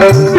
Ah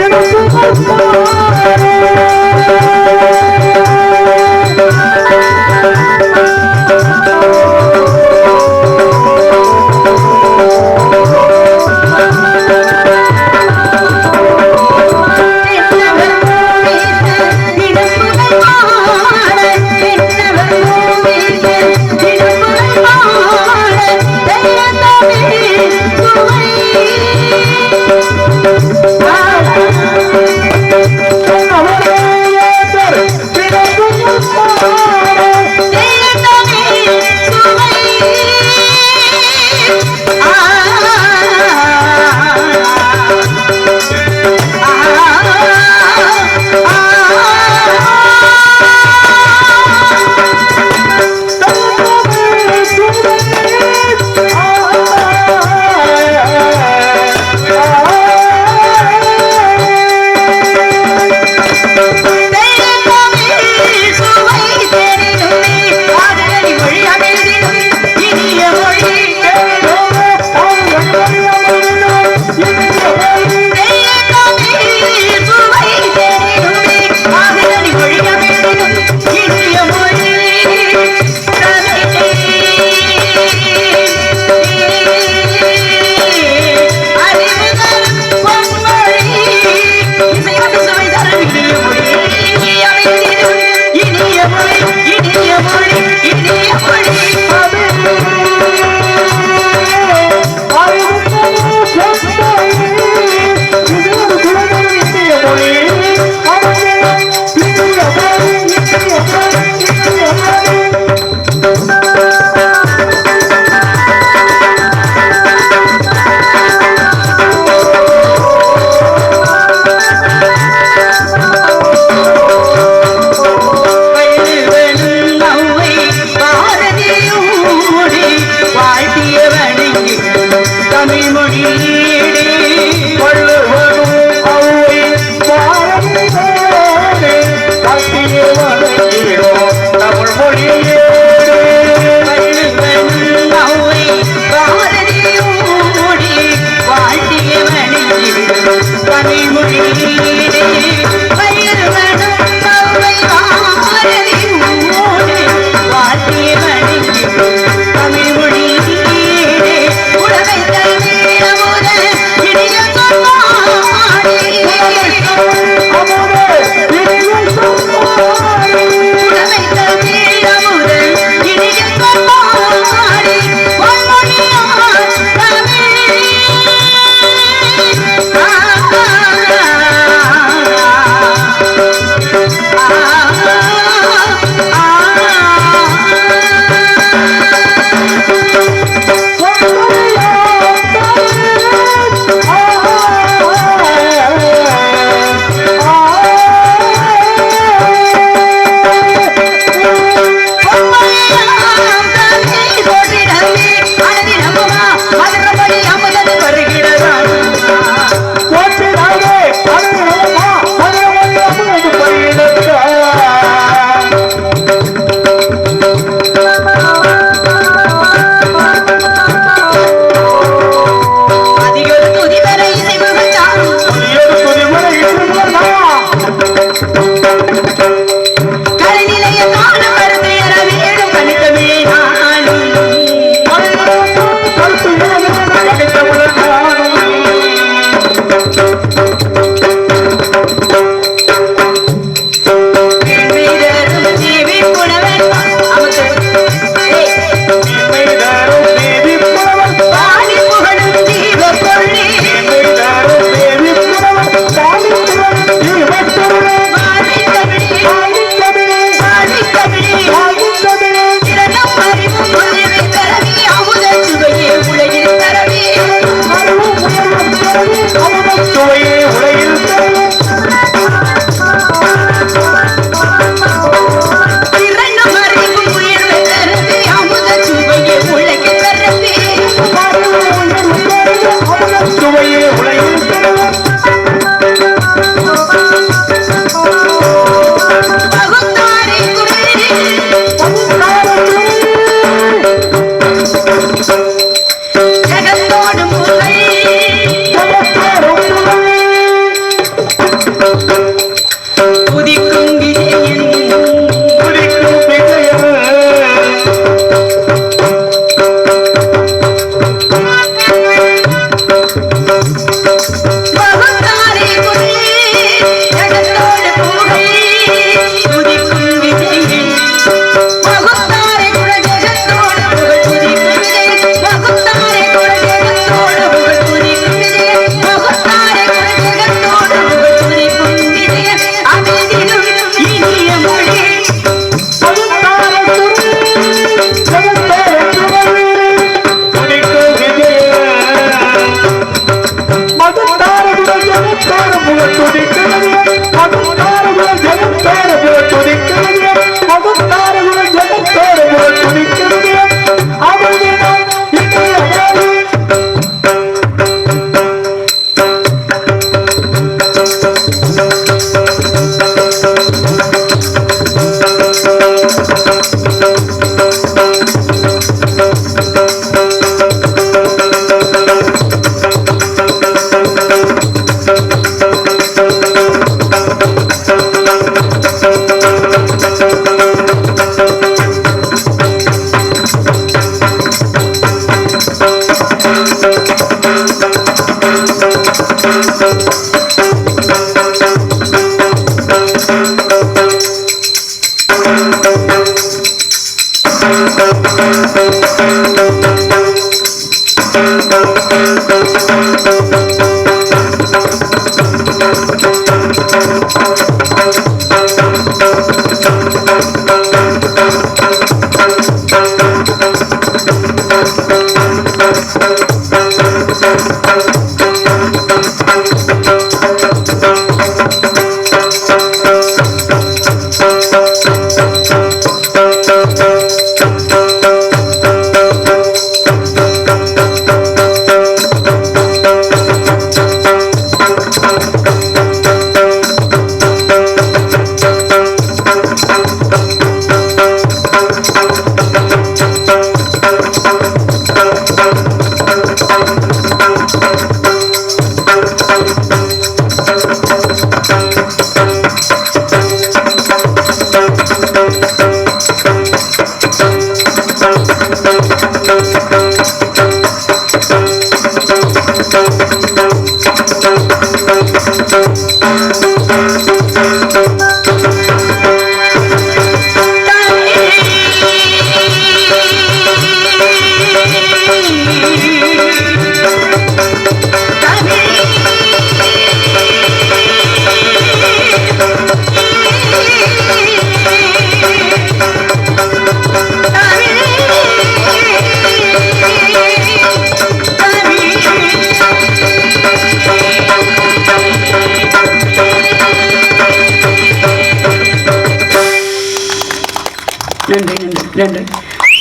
நன்றி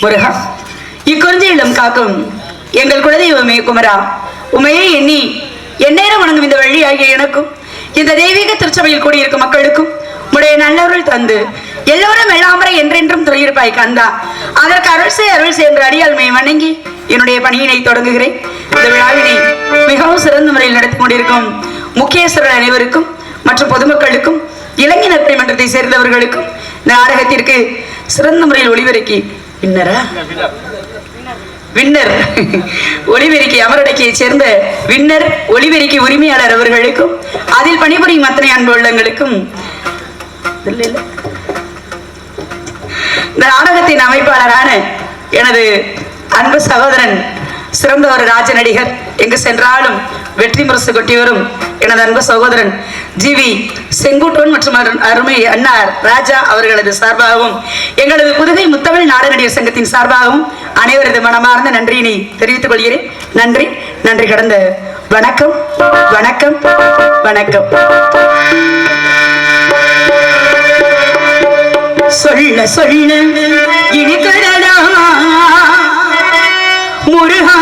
முருகா. இக்குறிஞ்சி இளம் காக்கும் எங்கள் குலதெய்வமே குமரா, உமையே எண்ணி எந்நேரம் வணங்கும் இந்த வழியாகிய எனக்கும் இந்த தெய்வீக திருச்சபையில் கூடியிருக்கும் மக்களுக்கும் உடைய நல்லவர்கள் தந்து எல்லோரும் எல்லாமரை என்றென்றும் துறையிருப்பாய் கந்தா. அதற்கு அருள் செய் என்ற அடியாள்மையை வணங்கி என்னுடைய பணியினை தொடங்குகிறேன். இந்த விழாவினை மிகவும் சிறந்த முறையில் நடத்தி கொண்டிருக்கும் முக்கியஸ்தர்கள் அனைவருக்கும் மற்றும் பொதுமக்களுக்கும் இளைஞர் மன்றத்தை சேர்ந்தவர்களுக்கும் இந்த நாடகத்திற்கு சிறந்த முறையில் ஒளிபெருக்கி வின்னர் ஒளிபெருக்கி அமரடக்கியை சேர்ந்த வின்னர் ஒளிபெருக்கி உரிமையாளர் அவர்களுக்கும் அதில் பணிபுரியும் அத்தனை அன்பு உள்ளங்களுக்கும் இந்த நாடகத்தின் அமைப்பாளரான எனது அன்பு சகோதரன் சிறந்த ஒரு ராஜ நடிகர், எங்கு சென்றாலும் வெற்றி முரசு கொட்டி வரும் எனது அன்பு சகோதரன் ஜிவி செங்குட்டோன் மற்றும் அருமை அன்னார் ராஜா அவர்களது சார்பாகவும் எங்களது புதுகை முத்தமிழ் நாடக நடிகர் சங்கத்தின் சார்பாகவும் அனைவரது மனமார்ந்த நன்றியினை தெரிவித்துக் கொள்கிறேன். நன்றி நன்றி கடந்த வணக்கம் வணக்கம் வணக்கம். சொல்ல சொல்ல இனிக்கடலா முருகா,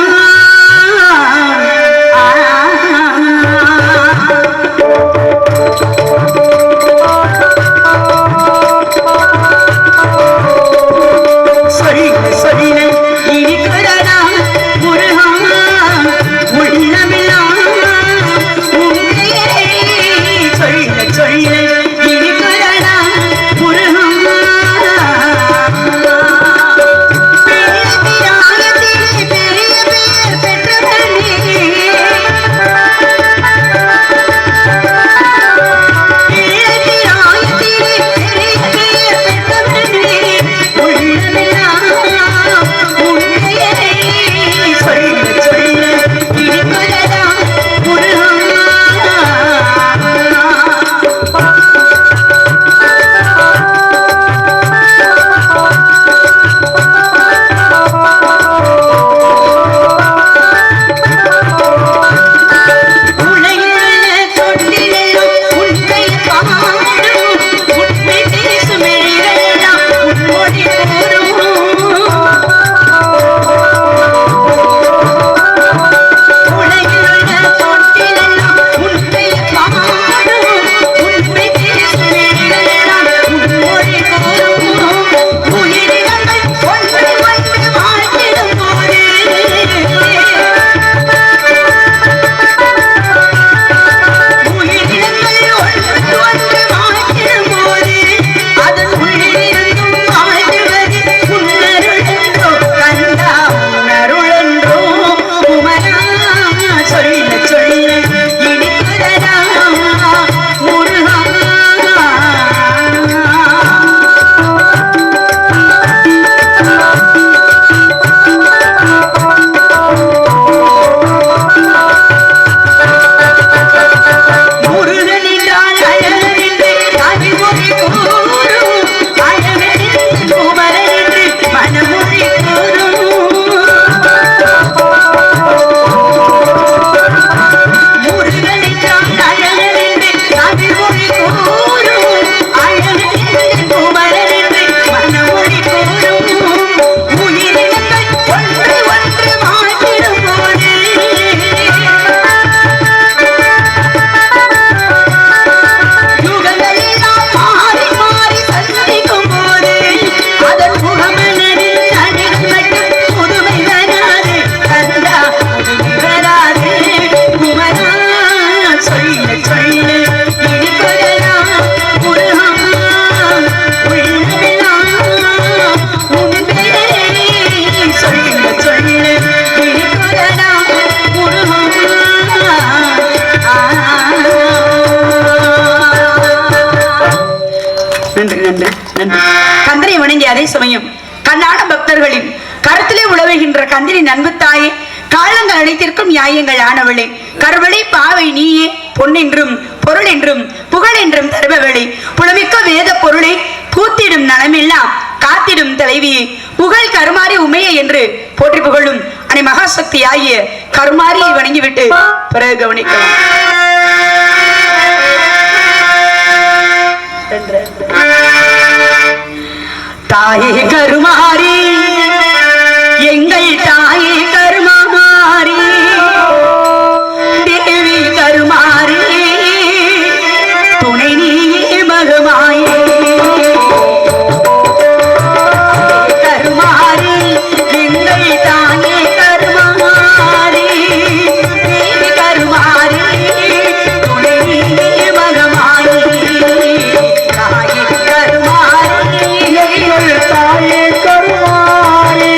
கந்தனை வணங்கி அதே சமயம் கண்ணான பக்தர்களின் கருத்திலே உழவுகின்ற கந்தனின் அன்பு தாயே, காலங்கள் அனைத்திற்கும் நியாயங்கள் ஆனவளே, கருவளை பாவை நீயே, பொன்னென்றும் பொருள் என்றும் புகழ் என்றும் தருபவளே, புலமிக்க வேத பொருளை கூத்திடும் நலமெல்லாம் காத்திடும் தலைவியே, புகழ் கருமாறி உமையே என்று போற்றி புகழும் அனை மகாசக்தி ஆகிய கருமாரியை வணங்கிவிட்டு பிறகு கவனிக்கலாம். தாயே கருமாரி, எங்கள் தாயே கருமாரி, தேவி கருமாரி, துணை நீயே மகமாயே. கருமாரி, எங்கள் தாயே கருமாரி, தேவி கருமாரி, துணை நீயே மகமாயே. தாயே கருமாரி, எங்கள் தாயே கருமாரி.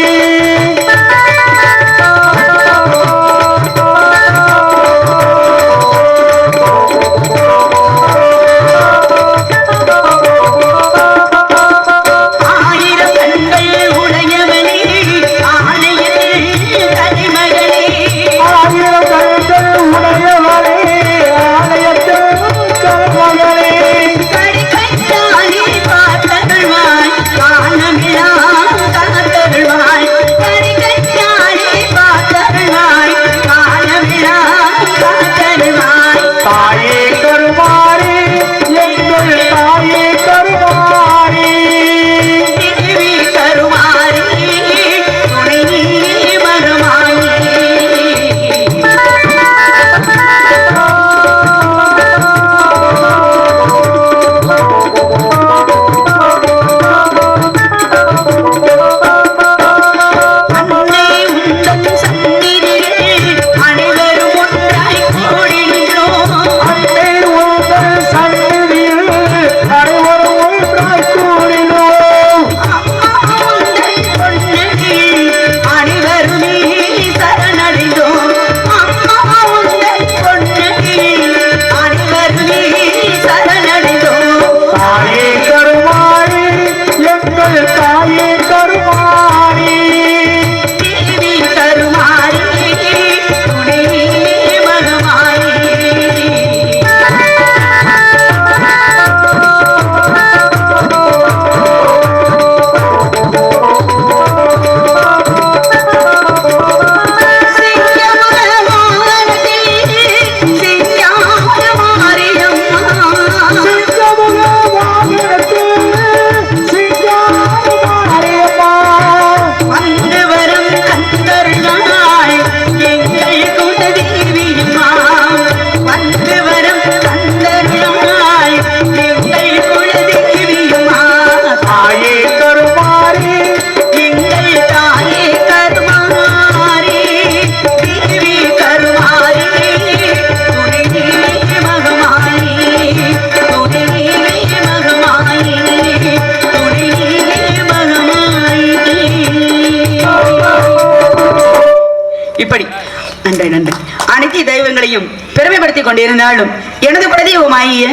அனைத்து தெய்வங்களையும் பெருமைப்படுத்திக் கொண்டிருந்தாலும் எனது குலதெய்வமாகிய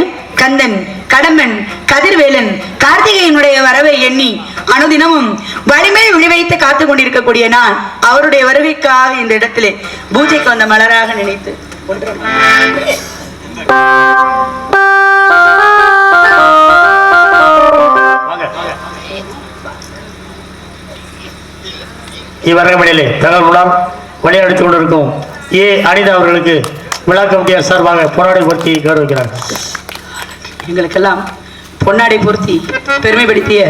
கந்தன், கடம்பன், கதிர்வேலன், கார்த்திகையினுடைய வரவை எண்ணி அனுதினமும் வலிமை விழிவைத்து காத்துக் கொண்டிருக்கக்கூடிய நான் அவருடைய வருகைக்காக இந்த இடத்திலே பூஜைக்கு வந்த மலராக நினைத்து இவ்வரங்கமணியிலே தகவல் மூலம் வழிநடத்திக் கொண்டிருக்கும் ஏ அனிதா அவர்களுக்கு விழா கமிட்டியார் சார்பாக பொன்னாடை பொருத்தி கௌரவிக்கிறார். எங்களுக்கெல்லாம் பொன்னாடை பொருத்தி பெருமைப்படுத்திய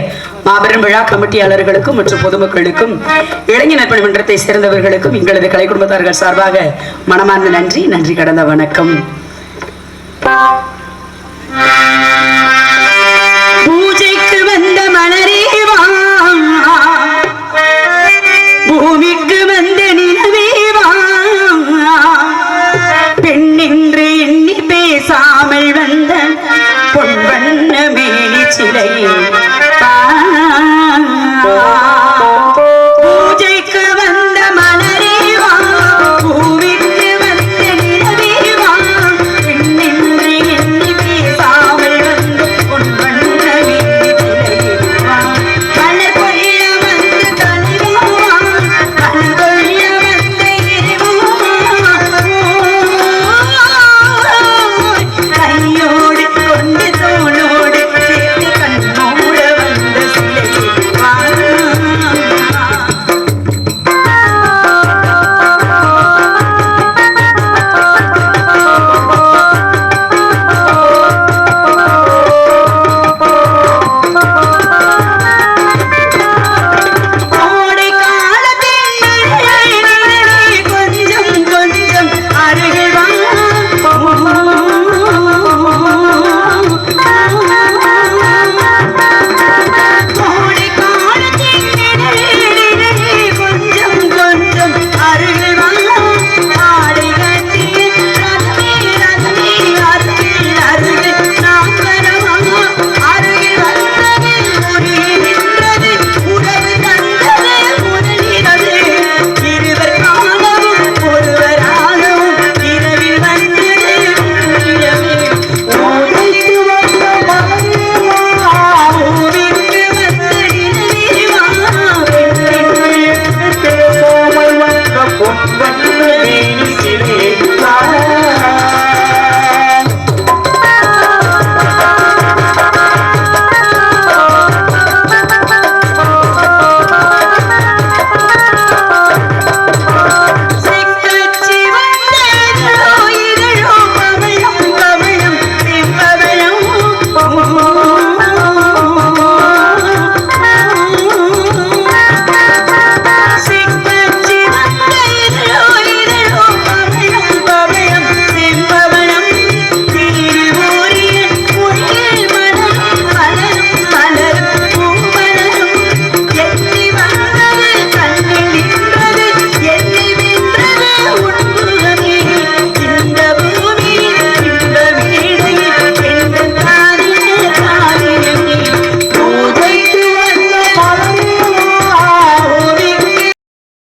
மாபெரும் விழா கமிட்டியாளர்களுக்கும் மற்றும் பொதுமக்களுக்கும் இளைஞர் பணிமன்றத்தை சேர்ந்தவர்களுக்கும் எங்களது கலை குடும்பத்தார்கள் சார்பாக மனமார்ந்த நன்றி. நன்றி கடந்த வணக்கம். பூஜைக்கு வந்த மலரேவா, பூமிக்கு வந்த நிலவேவா, பெண் என்று எண்ணி பேசா சிலையே பூஜைக்கு வந்த மலரேவா பூவிக்கு வந்த நிலவேவா பெண்ணின்றி எண்ணி பேசாமல் வந்து பொன்வண்ணமே சிலையேவா மலர் கொள்ள வந்த தலைவாவா மலர் கொள்ள வந்த கையோடு கொண்டு தோளோடு சேர்த்து கண்ணோட வந்த சிலையேவா கோடை காலத்தில் கொஞ்சம் கொஞ்சம் அருகில் வா கோடை காலத்தில் கொஞ்சம் கொஞ்சம் அருகில் வா ஆடை கட்டிய ரதமே ரதமே அருகில் அருகில் நான் வரவா அருகில் வந்ததில் உருகின்றது உறவு தந்தது முதலிரவு இருவர் காணவும் ஒருவராகவும் இரவில் வந்தது இரவே ஓடிக்கு வந்த மலரேவா பூவிற்கு வந்த நிலவேவா பேசாமல் வந்த பொன்வண்ணமே சிலையேவா செக்கச்சி வந்ததோ இதழோ கமலம் கமலம் செம்பவளம் செக்கச்சி வந்த இதழோ இதழோ கமலம் கமலம் செம்பவளம் திருவூரிய மொழியில் மனம் மலரும் மலரும் பூமலரும் எண்ணி வந்தது கண்ணில் நின்றது என்னை வென்றது உண்முகமே இந்த பூமியில் இந்த வீடையில் எந்த தானிய காரியமே பூஜைக்கு வந்த மலரேவா பூவிக்கு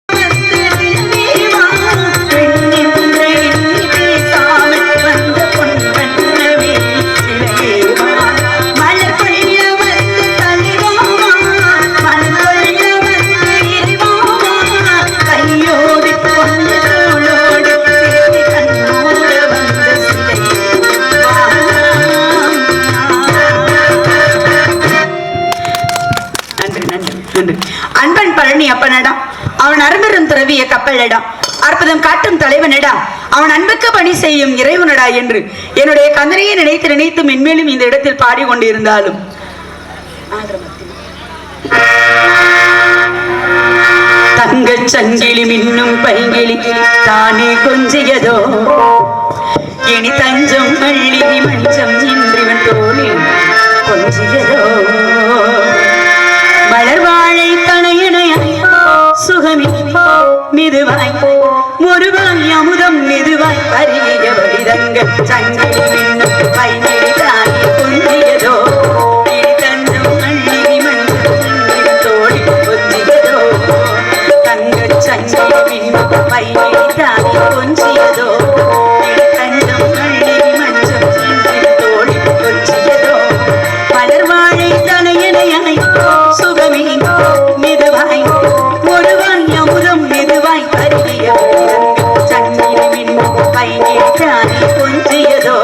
வந்த நிலவேவா பெண்ணின்று எண்ணி பேசாமல் வந்த பொன்வண்ணமே சிலையேவா மலர் கொள்ள வந்த தலைவாவா மலர் கொள்ள வந்த இறைவாவா கையோடு கொண்டு தோளோடு சேர்த்து கண்ணோட வந்த சிலையேவா நன்றி நன்றி நன்றி அன்பன் பழனி அப்பனடா அவன் அரும்பெரும் துறவிய கப்பலடா அற்புதம் காட்டும் தலைவனடா அவன் அன்புக்கு பணி செய்யும் இறைவனடா என்று என்னுடைய கந்தனையை நினைத்து நினைத்து மென்மேலும் இந்த இடத்தில் பாடிக்கொண்டிருந்தாலும் தங்கச் சங்கிலி மின்னும் பைங்கிளி தானே கொஞ்சியதோ இனி தஞ்சம் பள்ளி மஞ்சம் இன்றிவன் தோளில் கொஞ்சியதோ மலர் வாழை தனையனையாய் சுகமி மிதுவாய் முருவாய் அமுதம் மிதுவாய் பரிய வழிதங்க சங்கிலி மின்னும் பைங்கிளி தானே கொஞ்சியதோ இனி தஞ்சம் பள்ளி மஞ்சம் இன்றிவன் தோளில் கொஞ்சியதோ தங்கச் சங்கிலி மின்னும் பைங்கிளி தானே கொஞ்சியதோ இனி தஞ்சம் பள்ளி மஞ்சம் இன்றிவன் தோளில் கொஞ்சியதோ மலர் வாழை தனையனையாய் சுகமி மிதுவாய் முருவாய் அமுதம் மிதுவாய் பரிய சங்கிலி மின்னும் பைங்கிழி தானே கொஞ்சியதோ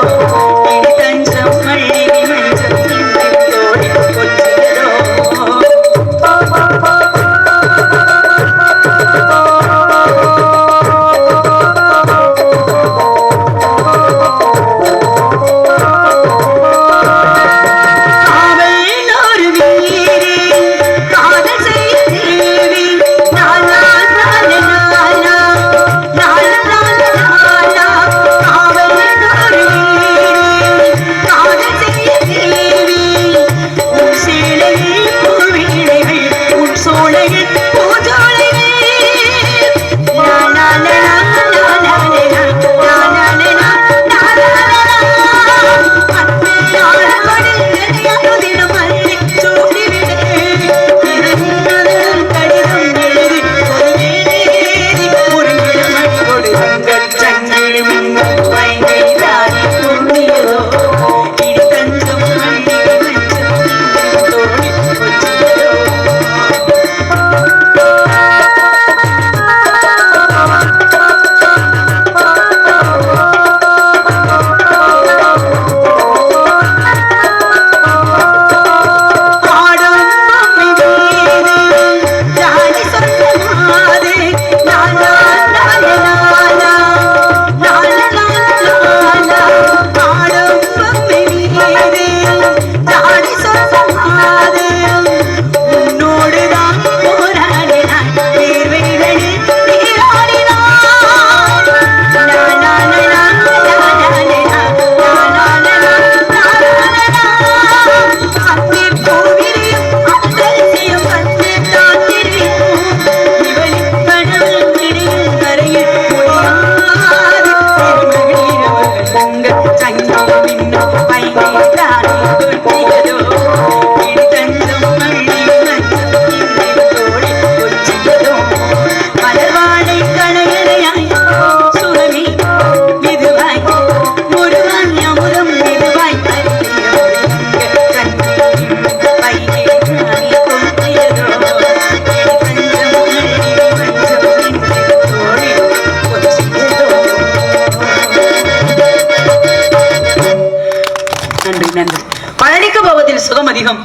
பார்ப்பதில் சுகம் அதிகம்,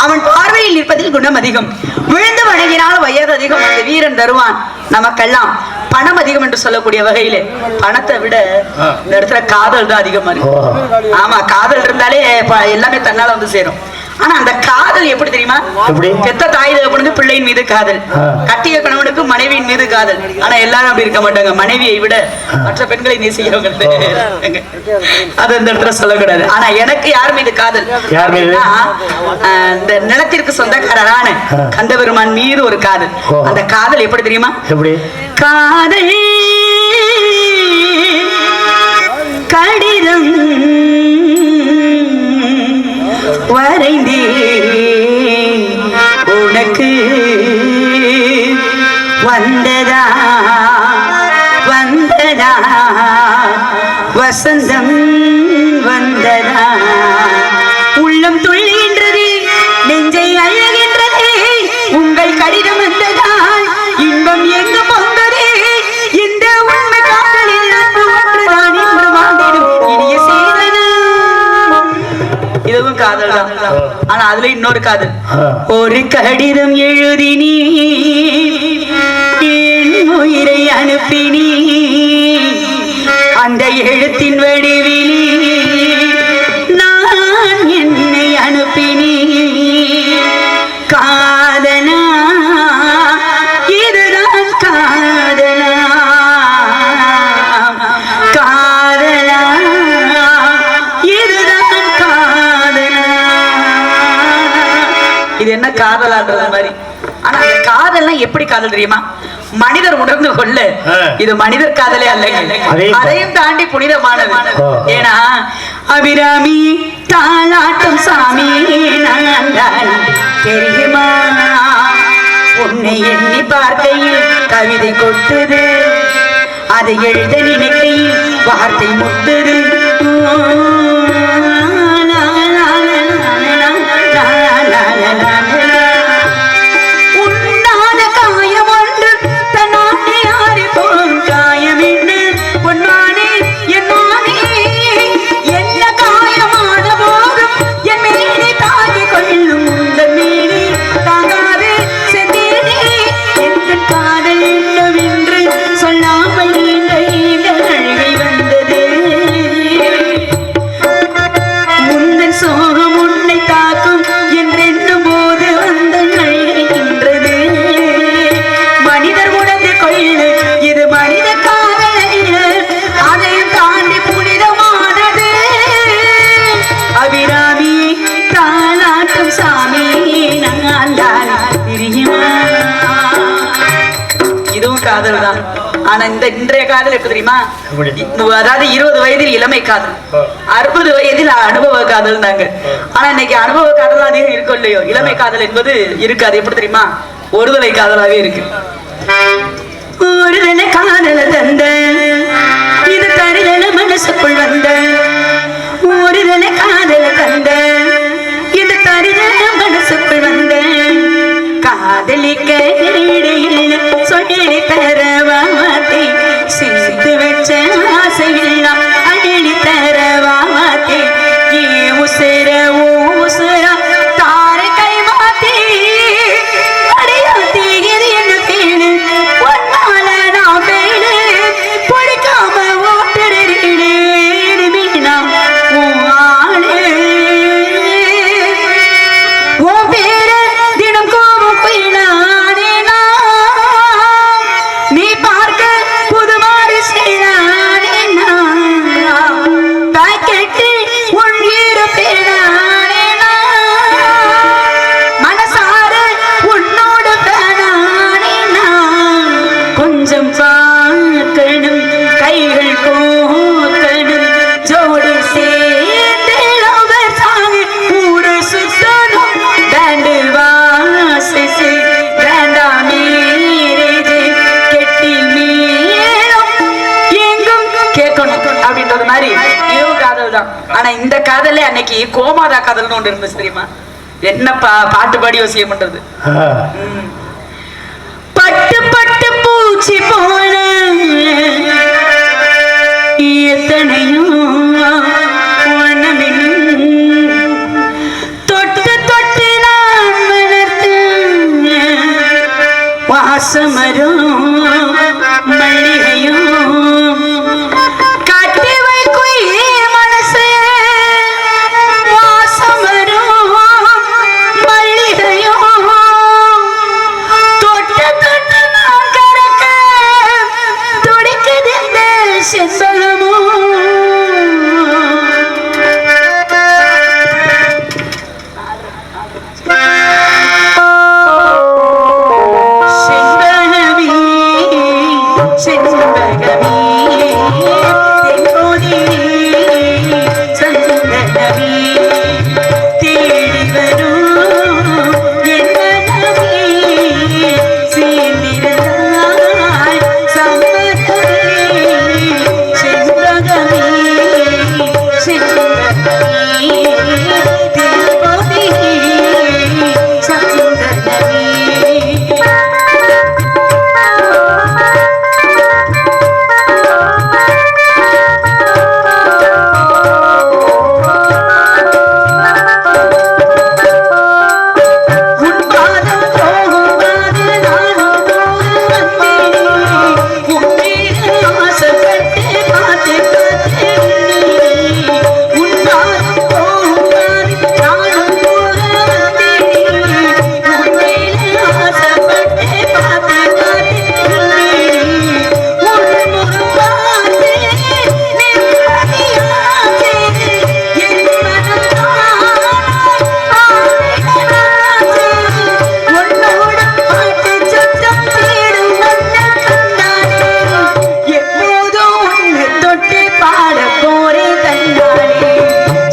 அவன் பார்வையில் நிற்பதில் குணம் அதிகம். விழுந்து வணங்கினால் வயது அதிகம், அந்த வீரன் தருவான். நமக்கெல்லாம் பணம் அதிகம் என்று சொல்லக்கூடிய வகையில பணத்தை விட இந்த இடத்துல காதல் தான் அதிகமா இருக்கு. ஆமா, காதல் இருந்தாலே எல்லாமே தன்னால வந்து சேரும். ஆனா அந்த காதல் எப்படி தெரியுமா? பெத்த தாய் தகப்பனுக்கு பிள்ளையின் மீது காதல், கட்டிய கணவனுக்கு மனைவியின் மீது காதல். ஆனா எல்லாரும் அப்படி இருக்க மாட்டாங்க. மனைவியை விட மற்ற பெண்களை நேசிக்கிறவங்க அது அந்த இடத்துல சொல்லக்கூடாது. ஆனா எனக்கு யார் மீது காதல்? இந்த நிலத்திற்கு சொந்தக்காரரான கந்தபெருமான் மீது ஒரு காதல். அந்த காதல் எப்படி தெரியுமா? காதல் கடிதம் வரைந்தே உனக்கு வந்ததா வந்ததா வசந்தம் வந்ததா, உள்ளம் துள்ளுகின்றது, நெஞ்சை அழுகின்றது, உங்கள் கடிதம் வந்ததால் இன்பம் எங்கு பொங்கதே, இந்த உண்மை காதலில் ஒன்றுதான் என்று வாழ்ந்திடும் இனிய சேதனா. இதுவும் காதல் தான். ஆனா அதுல இன்னொரு காதல். ஒரு கடிதம் எழுதினி, என் உயிரை அனுப்பினி, அந்த எழுத்தின் வடிவிலி நான் என்னை அனுப்பினி. காதலா இதுதான் காதலா, காதலா இதுதான் காதலா. இது என்ன காதலான்றது மாதிரி. ஆனா அந்த காதல்லாம் எப்படி காதல் தெரியுமா? மனிதர் உணர்ந்து கொள்ள இது மனிதர் காதலே அல்ல, அதையும் தாண்டி புனிதமானது. ஏன்னா அபிராமி தாலாட்டும் சாமி நான் தெரியுமா, உன்னை எண்ணி பார்க்கையில் கவிதை கொட்டுது, அதை எழுத நினைக்கையில் வார்த்தை முட்டுது. காதல் தான். ஆனா இந்த இன்றைய காதல் எப்படி தெரியுமா? அதாவது 20 வயதில் இளமை காதல், 60 வயதில் அனுபவ காதல் தாங்க. ஆனா இன்னைக்கு அனுபவ காதல் அதிகம் இருக்கும் இல்லையோ, இளமை காதல் என்பது இருக்காது. எப்படி தெரியுமா? ஒருதலை காதலாவே இருக்கு. ஒருதலை காதல தந்த இது தருதல மனசுக்குள் வந்த, ஒருதலை காதல தந்த இது தருதல மனசுக்குள் வந்த, காதலிக்க இடையில் சொல்லி தரவாத்தி சேர்த்து வச்ச ஆசையெல்லாம் அள்ளி தரவாத்தி, ஏ உசர ஓ உசர தாரை கை மாத்தி அடையாத்தி இது என்ன பேரு ஒன்னால நான் பேரு பிடிக்காம ஓட்டுறீடு மீனா ஆளு ஓ பேர தினம் கோபம் போயிடானே நீ பார்க்க புது மாறி செய்தானே பாக்கெட்டு உள்வீர பேடானே மனசார உன்னோட பேடானே கொஞ்சம் பார்க்கணும் கைகள் கோக்கணும் ஜோடி சேர்ந்து லவர் சாங் ஊரு சுத்தணும் பேண்டு வாசிச்சு வேண்டா மேரேஜ் கெட்டி மேலும் எங்கும் கேட்கணும் அப்படின்றது மாதிரி இதுவும் காதல் தான். ஆனா இந்த காதலே அன்னைக்கு கோமாதா காதல்னு ஒன்று இருந்துச்சு தெரியுமா? என்ன பாட்டு பாடி யோசியம் பண்றது. பட்டு பட்டு பூச்சி போல எத்தனையும் தொட்ட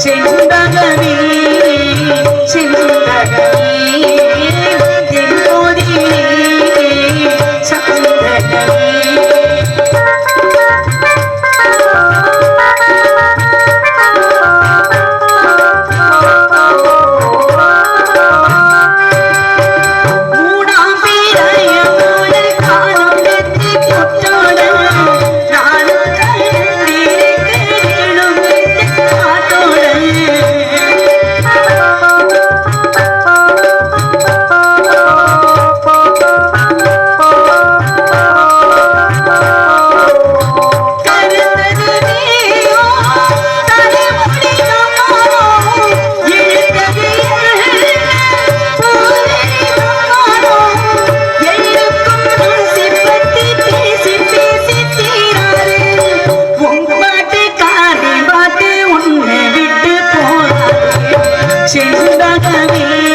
செண்பகமே செண்பகமே தென்போதிலே சந்தகமே செண்பகமே